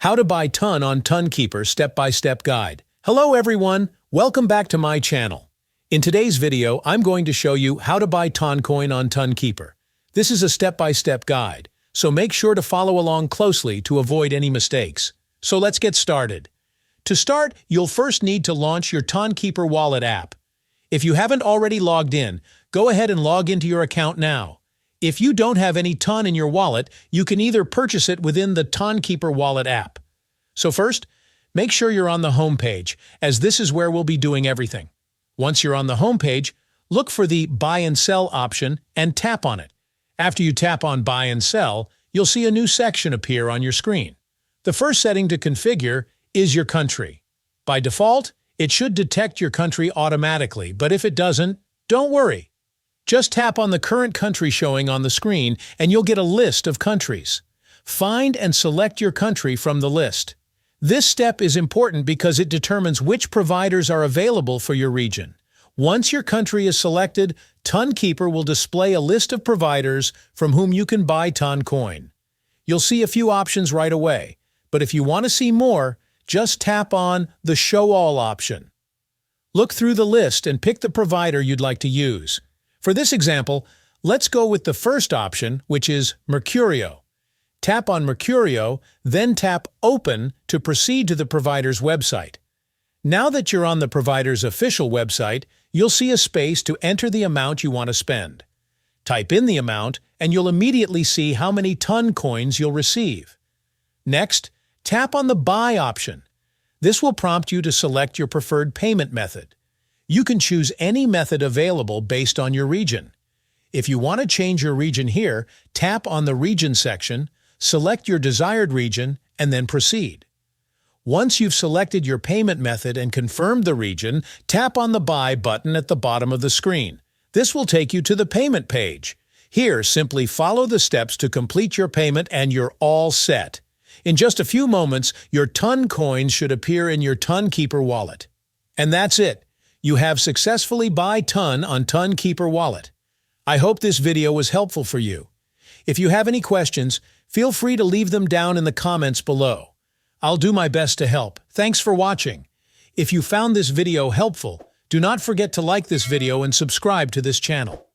How to buy ton on Tonkeeper step-by-step guide. Hello everyone, welcome back to my channel. In today's video, I'm going to show you how to buy Toncoin on Tonkeeper. This is a step-by-step guide, so make sure to follow along closely to avoid any mistakes. So let's get started. To start, you'll first need to launch your Tonkeeper Wallet app. If you haven't already logged in, go ahead and log into your account now. If you don't have any ton in your wallet, you can either purchase it within the Tonkeeper Wallet app. So first, make sure you're on the home page, as this is where we'll be doing everything. Once you're on the home page, look for the Buy and Sell option and tap on it. After you tap on Buy and Sell, you'll see a new section appear on your screen. The first setting to configure is your country. By default, it should detect your country automatically, but if it doesn't, don't worry. Just tap on the current country showing on the screen and you'll get a list of countries. Find and select your country from the list. This step is important because it determines which providers are available for your region. Once your country is selected, Tonkeeper will display a list of providers from whom you can buy Toncoin. You'll see a few options right away, but if you want to see more, just tap on the Show All option. Look through the list and pick the provider you'd like to use. For this example, let's go with the first option, which is Mercurio. Tap on Mercurio, then tap Open to proceed to the provider's website. Now that you're on the provider's official website, you'll see a space to enter the amount you want to spend. Type in the amount, and you'll immediately see how many Toncoins you'll receive. Next, tap on the Buy option. This will prompt you to select your preferred payment method. You can choose any method available based on your region. If you want to change your region here, tap on the Region section, select your desired region, and then proceed. Once you've selected your payment method and confirmed the region, tap on the Buy button at the bottom of the screen. This will take you to the payment page. Here, simply follow the steps to complete your payment and you're all set. In just a few moments, your Toncoins should appear in your Tonkeeper wallet. And that's it. You have successfully buy ton on Tonkeeper Wallet. I hope this video was helpful for you. If you have any questions, feel free to leave them down in the comments below. I'll do my best to help. Thanks for watching. If you found this video helpful, do not forget to like this video and subscribe to this channel.